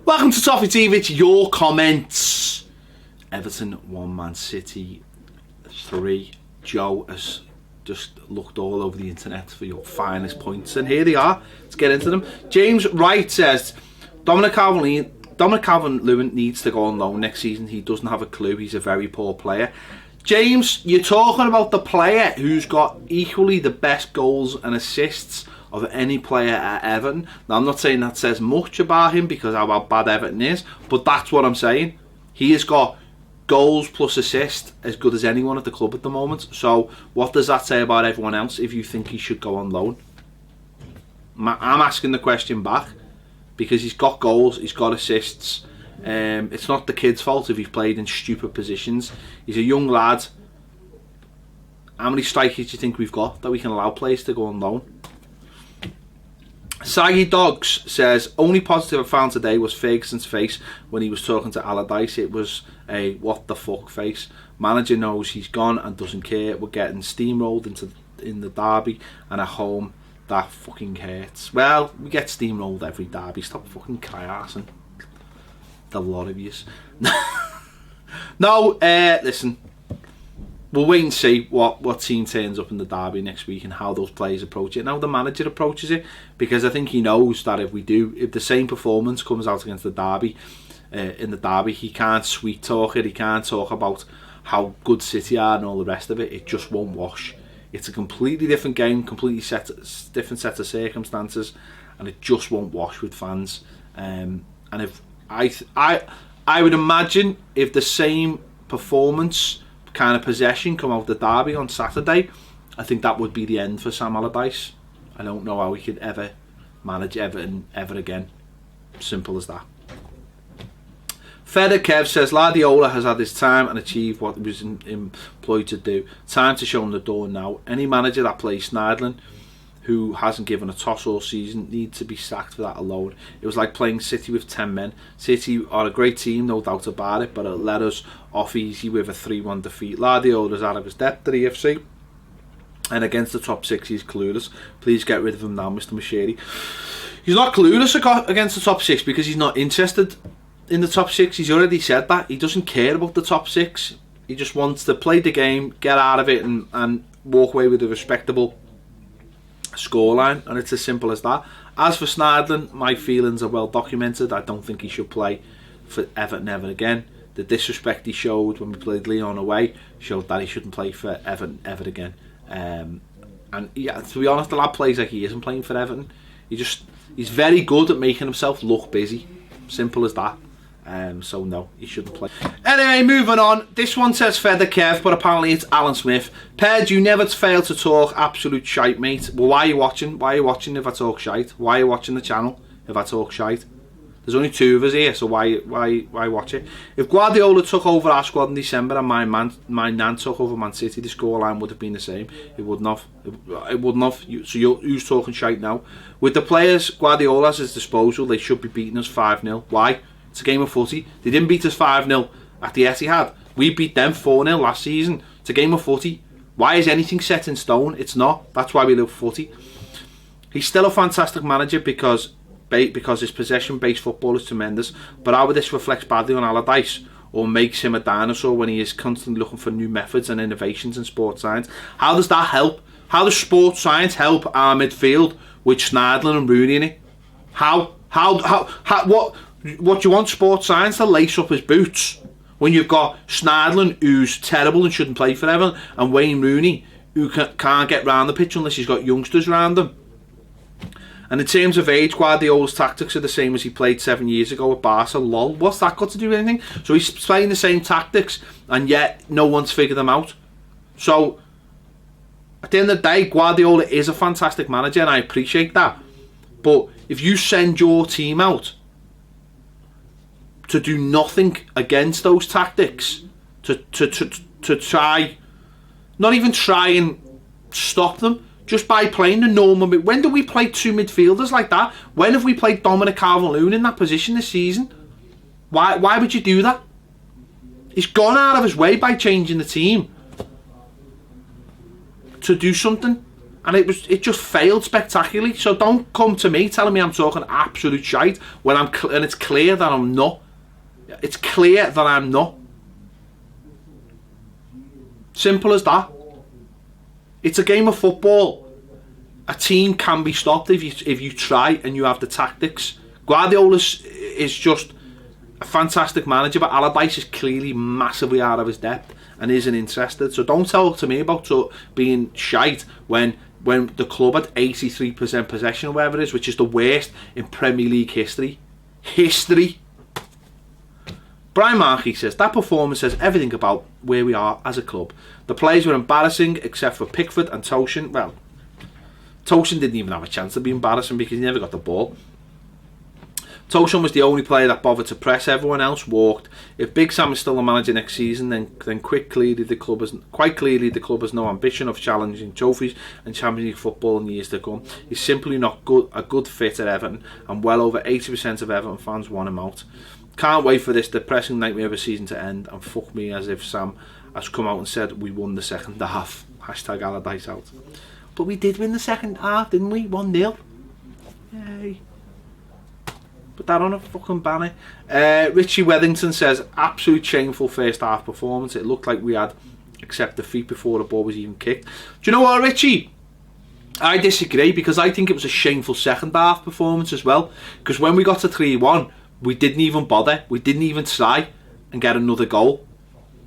Welcome to Toffee TV. It's your comments. Everton 1, Man City 3. Joe has just looked all over the internet for your finest points, and here they are. Let's get into them. James Wright says Dominic Calvert-Lewin needs to go on loan next season. He doesn't have a clue. He's a very poor player. James, you're talking about the player who's got equally the best goals and assists of any player at Everton. Now, I'm not saying that says much about him because of how bad Everton is, but that's what I'm saying. He has got goals plus assist as good as anyone at the club at the moment. So what does that say about everyone else if you think he should go on loan? I'm asking the question back because he's got goals, he's got assists. It's not the kid's fault if he's played in stupid positions. He's a young lad. How many strikers do you think we've got that we can allow players to go on loan? Saggy Dogs says only positive I found today was Ferguson's face when he was talking to Allardyce. It was a what the fuck face. Manager knows he's gone and doesn't care. We're getting steamrolled in the derby, and at home that fucking hurts. Well, we get steamrolled every derby. Stop fucking cry-arsing. The lot of yous. No, listen. We'll wait and see what team turns up in the derby next week and how those players approach it and how the manager approaches it, because I think he knows that if the same performance comes out against the derby, in the derby, he can't sweet talk it, he can't talk about how good City are and all the rest of it. It just won't wash. It's a completely different game, completely different set of circumstances, and it just won't wash with fans. And if I would imagine if the same performance kind of possession come out the derby on Saturday, I think that would be the end for Sam Allardyce. I don't know how he could ever manage Everton ever again. Simple as that. Feder Kev says Guardiola has had his time and achieved what he was employed to do. Time to show him the door now. Any manager that plays Schneiderlin, who hasn't given a toss all season, needs to be sacked for that alone. It was like playing City with 10 men. City are a great team, no doubt about it, but it let us off easy with a 3-1 defeat. Guardiola's out of his depth at EFC, and against the top 6 he's clueless. Please get rid of him now, Mr. Macheri. He's not clueless against the top 6 because he's not interested in the top 6. He's already said that. He doesn't care about the top 6. He just wants to play the game, get out of it, and walk away with a respectable scoreline, and it's as simple as that. As for Schneiderlin, my feelings are well documented. I don't think he should play for Everton ever again. The disrespect he showed when we played Lyon away showed that he shouldn't play for Everton ever again. And yeah, to be honest, the lad plays like he isn't playing for Everton. He's very good at making himself look busy. Simple as that. So no, he shouldn't play. Anyway, moving on. This one says Feather Kev, but apparently it's Alan Smith. Ped, you never fail to talk absolute shite, mate. Well, why are you watching? Why are you watching if I talk shite? Why are you watching the channel if I talk shite? There's only 2 of us here, so why watch it? If Guardiola took over our squad in December and my nan took over Man City, the scoreline would have been the same. It wouldn't have. It wouldn't have. So who's talking shite now? With the players Guardiola has at his disposal, they should be beating us 5-0. Why? It's a game of footy. They didn't beat us 5-0 at the Etihad. We beat them 4-0 last season. It's a game of footy. Why is anything set in stone? It's not. That's why we love footy. He's still a fantastic manager because his possession-based football is tremendous. But how this reflects badly on Allardyce or makes him a dinosaur when he is constantly looking for new methods and innovations in sports science? How does that help? How does sports science help our midfield with Schneiderlin and Rooney in it? How? What do you want sports science to lace up his boots when you've got Schneiderlin, who's terrible and shouldn't play for Everton, and Wayne Rooney, who can't get round the pitch unless he's got youngsters round him? And in terms of age, Guardiola's tactics are the same as he played 7 years ago at Barca. Lol, what's that got to do with anything? So he's playing the same tactics, and yet no one's figured them out. So at the end of the day, Guardiola is a fantastic manager, and I appreciate that. But if you send your team out to do nothing against those tactics, to try, not even try and stop them, just by playing the normal. When do we play 2 midfielders like that? When have we played Dominic Calvert-Lewin in that position this season? Why would you do that? He's gone out of his way by changing the team to do something, And it just failed spectacularly. So don't come to me telling me I'm talking absolute shite when and it's clear that I'm not. It's clear that I'm not. Simple as that. It's a game of football. A team can be stopped if you try and you have the tactics. Guardiola is just a fantastic manager, but Allardyce is clearly massively out of his depth and isn't interested. So don't talk to me about being shite when the club had 83% possession or whatever it is, which is the worst in Premier League history. Brian Markey says, that performance says everything about where we are as a club. The players were embarrassing except for Pickford and Toshin. Well, Toshin didn't even have a chance to be embarrassing because he never got the ball. Toshin was the only player that bothered to press. Everyone else walked. If Big Sam is still the manager next season, then quite clearly the club has no ambition of challenging trophies and Champions League football in years to come. He's simply not a good fit at Everton, and well over 80% of Everton fans want him out. Can't wait for this depressing nightmare of a season to end, and fuck me as if Sam has come out and said we won the second half. Hashtag Allardyce out. But we did win the second half, didn't we? 1-0. Yay. Put that on a fucking banner. Richie Weathington says, absolute shameful first half performance. It looked like we had accept defeat before the ball was even kicked. Do you know what, Richie? I disagree, because I think it was a shameful second half performance as well. Because when we got to 3-1, we didn't even bother. We didn't even try and get another goal.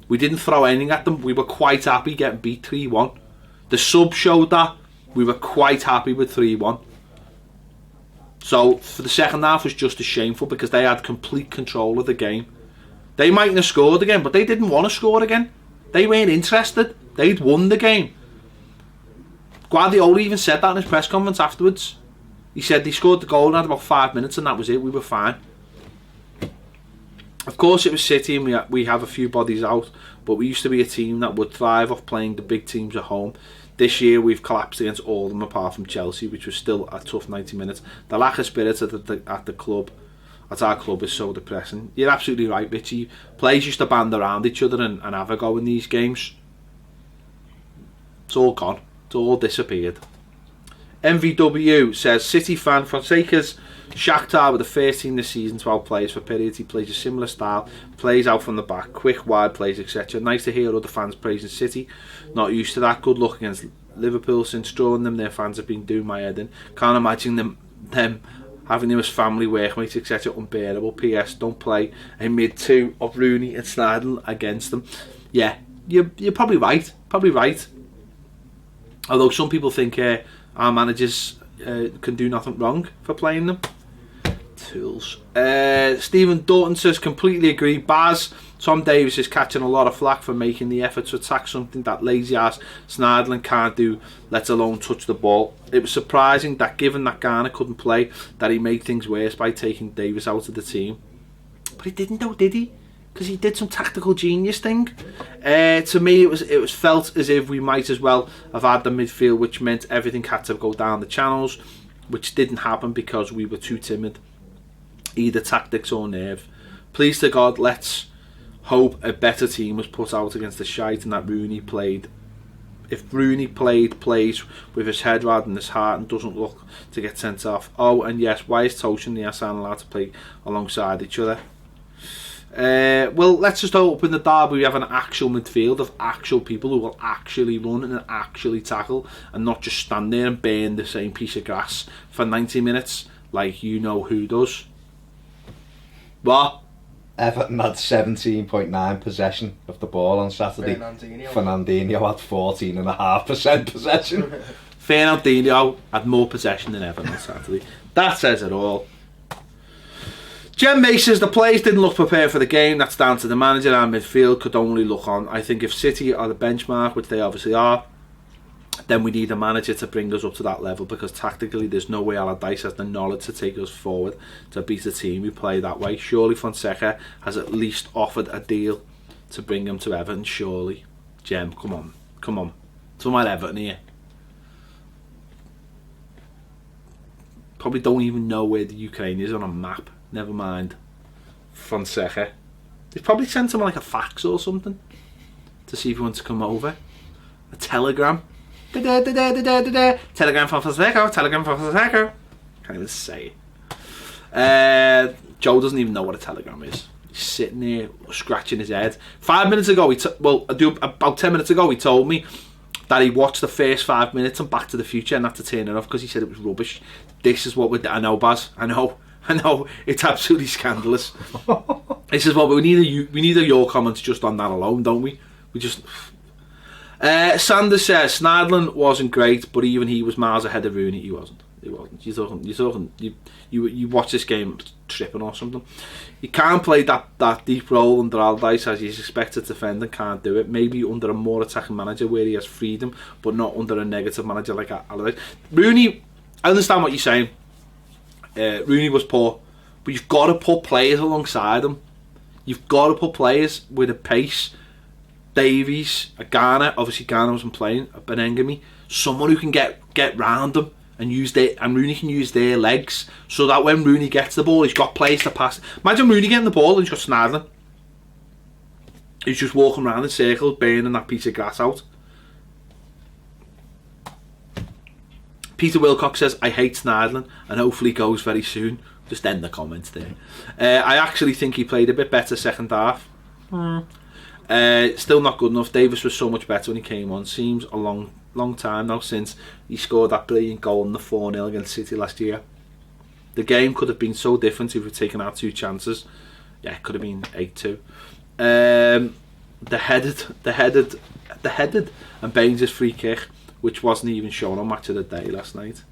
We didn't throw anything at them. We were quite happy getting beat 3-1. The sub showed that. We were quite happy with 3-1. So for the second half was just as shameful because they had complete control of the game. They mightn't have scored again, but they didn't want to score again. They weren't interested. They'd won the game. Guardiola even said that in his press conference afterwards. He said they scored the goal and had about 5 minutes and that was it. We were fine. Of course it was City and we have a few bodies out, but we used to be a team that would thrive off playing the big teams at home. This year we've collapsed against all of them apart from Chelsea, which was still a tough 90 minutes. The lack of spirit at the club, at our club, is so depressing. You're absolutely right, Richie. Players used to band around each other and have a go in these games. It's all gone. It's all disappeared. MVW says, City fan Fonseca's Shakhtar were the first team this season to outplay us for periods. He plays a similar style, plays out from the back, quick wide plays, etc. Nice to hear other fans praising City. Not used to that. Good luck against Liverpool. Since drawing them, their fans have been doing my head in. Can't imagine them having them as family, workmates, etc. Unbearable. PS, don't play a mid-two of Rooney and Sneijder against them. Yeah, you're probably right. Probably right. Although some people think our managers can do nothing wrong for playing them. Tools. Stephen Doughton says, completely agree. Baz, Tom Davies is catching a lot of flack for making the effort to attack something that lazy ass Sneijder can't do, let alone touch the ball. It was surprising that given that Garner couldn't play, that he made things worse by taking Davies out of the team. But he didn't though, did he? Because he did some tactical genius thing. To me, it was felt as if we might as well have had the midfield, which meant everything had to go down the channels, which didn't happen because we were too timid, either tactics or nerve. Please to God, let's hope a better team was put out against the shite and that Rooney played. If Rooney plays with his head rather than his heart and doesn't look to get sent off. Oh, and yes, why is Toshin and the Hassan allowed to play alongside each other? Well, let's just hope in the derby we have an actual midfield of actual people who will actually run and actually tackle and not just stand there and burn the same piece of grass for 90 minutes like you know who does. What? Everton had 17.9% possession of the ball on Saturday. Fernandinho had 14.5% possession. Fernandinho had more possession than Everton on Saturday. That says it all. Jem May says the players didn't look prepared for the game. That's down to the manager, and midfield could only look on. I think if City are the benchmark, which they obviously are, then we need a manager to bring us up to that level, because tactically there's no way Allardyce has the knowledge to take us forward to beat a team who play that way. Surely Fonseca has at least offered a deal to bring him to Everton, surely. Jem, come on. Somewhere Everton here. Probably don't even know where the Ukraine is on a map. Never mind Fonseca. They've probably sent him like a fax or something to see if he wants to come over. A telegram. Telegram from Fonseca, telegram from Fonseca. Can't even say it. Joe doesn't even know what a telegram is. He's sitting there scratching his head. 5 minutes ago, about 10 minutes ago, he told me that he watched the first 5 minutes on Back to the Future and had to turn it off because he said it was rubbish. This is what I know, Baz. I know. It's absolutely scandalous. This is what we need. We need your comments just on that alone, don't we? We just. Sanders says Snidland wasn't great, but even he was miles ahead of Rooney. He wasn't. You watch this game tripping or something. You can't play that deep role under Allardyce as he's expected to defend and can't do it. Maybe under a more attacking manager where he has freedom, but not under a negative manager like Allardyce. Rooney, I understand what you're saying. Rooney was poor, but you've got to put players alongside him. You've got to put players with a pace. Davies, a Garner, obviously Garner wasn't playing, a Benengami, someone who can get round them and Rooney can use their legs so that when Rooney gets the ball, he's got players to pass. Imagine Rooney getting the ball and he's got Snidland. He's just walking around in circles, burning that piece of grass out. Peter Wilcox says, I hate Snidland and hopefully goes very soon. Just end the comments there. I actually think he played a bit better second half. Still not good enough. Davis was so much better when he came on. Seems a long time now since he scored that brilliant goal in the 4-0 against City last year. The game could have been so different if we'd taken our 2 chances. Yeah, it could have been 8-2. The headed and Baines' free kick, which wasn't even shown on Match of the Day last night.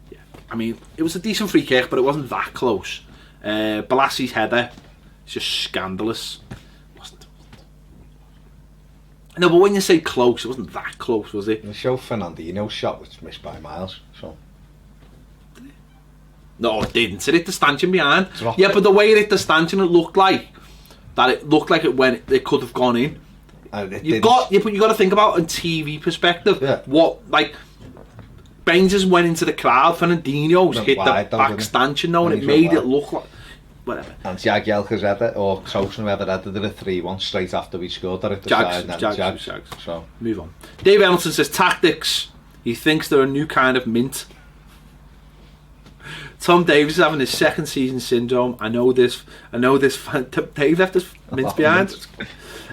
Yeah, I mean, it was a decent free kick, but it wasn't that close. Bolassi's header is just scandalous. No, but when you say close, it wasn't that close, was it? The show Fernandinho's shot was missed by miles. So. No, it didn't. It hit the stanchion behind. Yeah, but the way it hit the stanchion, it looked like it could have gone in. But you got to think about it on TV perspective. Yeah. What Baines went into the crowd. Fernandinho's hit the back stanchion now, and it made it look like. Whatever. And Jagielka's header, or Tosun, whoever headed it, a 3-1 straight after we scored at the side. Jags. So move on. Dave Hamilton says tactics. He thinks they're a new kind of mint. Tom Davies is having his second season syndrome. I know this. Dave left his mints behind.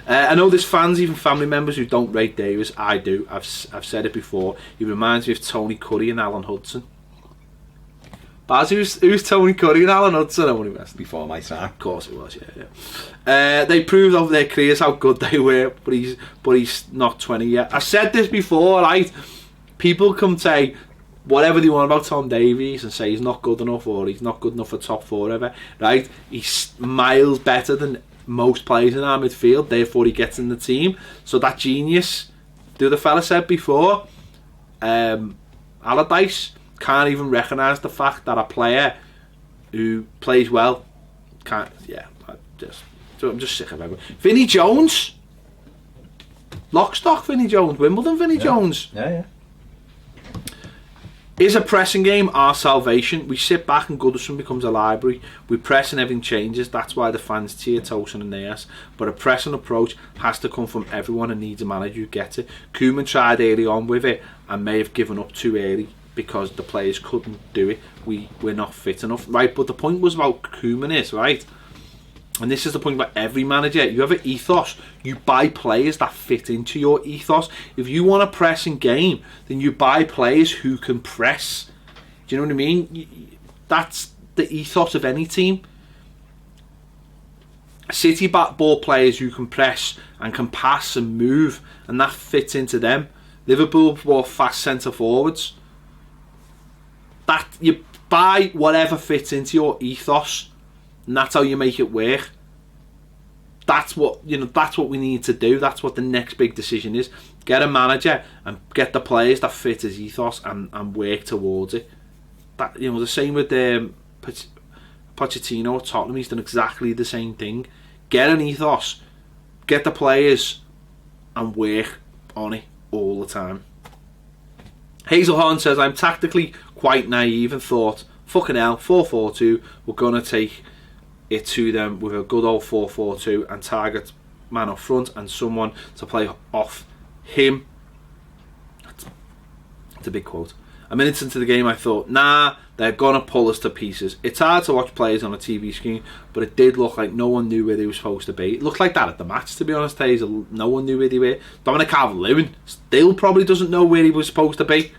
I know there's fans, even family members, who don't rate Davies. I do. I've said it before. He reminds me of Tony Curry and Alan Hudson. Baz, who's Tony Curry and Alan Hudson? I want to before my time. Of course it was, yeah. They proved over their careers how good they were, but he's not 20 yet. I said this before, right? People come say whatever they want about Tom Davies and say he's not good enough or he's not good enough for top 4 ever, right? He's miles better than most players in our midfield, therefore he gets in the team. So that genius, the other fella said before, Allardyce can't even recognise the fact that a player who plays well can't. Yeah, I'm just sick of everyone. Vinnie Jones, Lockstock Vinnie Jones, Wimbledon Vinnie Jones. Yeah. Is a pressing game our salvation? We sit back and Goodison becomes a library. We press and everything changes. That's why the fans cheer Tosun and Neas. But a pressing approach has to come from everyone and needs a manager who gets it. Koeman tried early on with it and may have given up too early because the players couldn't do it. We're not fit enough, right? But the point was about Koeman is, right? And this is the point about every manager. You have an ethos. You buy players that fit into your ethos. If you want a pressing game, then you buy players who can press. Do you know what I mean? That's the ethos of any team. City ball players who can press and can pass and move, and that fits into them. Liverpool bought fast centre forwards. That you buy whatever fits into your ethos, and that's how you make it work. That's what that's what we need to do. That's what the next big decision is. Get a manager and get the players that fit his ethos and work towards it. That the same with Pochettino at Tottenham. He's done exactly the same thing. Get an ethos, get the players, and work on it all the time. Hazelhorn says, I'm tactically quite naive and thought, fucking hell, 4-4-2, we're going to take it to them with a good old 4-4-2 and target man up front and someone to play off him. It's a big quote. A minute into the game, I thought, nah, they're going to pull us to pieces. It's hard to watch players on a TV screen, but it did look like no one knew where they were supposed to be. It looked like that at the match, to be honest, Hazel. No one knew where they were. Dominic Calvert-Lewin still probably doesn't know where he was supposed to be.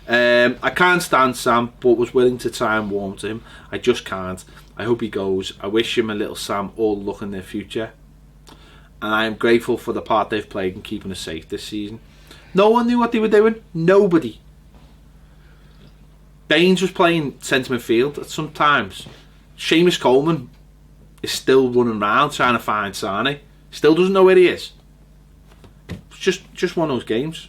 I can't stand Sam, but was willing to try and warm to him. I just can't. I hope he goes. I wish him and little Sam all luck in their future. And I am grateful for the part they've played in keeping us safe this season. No one knew what they were doing. Nobody. Baines was playing centre midfield at some times. Seamus Coleman is still running around trying to find Sane. Still doesn't know where he is. It's just one of those games.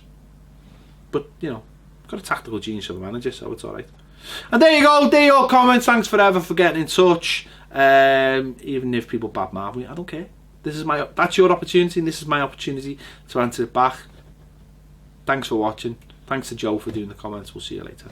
But, you know, got a tactical genius of a manager, so it's alright. And there you go, there are your comments. Thanks forever for getting in touch. Even if people badmouth me, I don't care. That's your opportunity, and this is my opportunity to answer it back. Thanks for watching. Thanks to Joe for doing the comments. We'll see you later.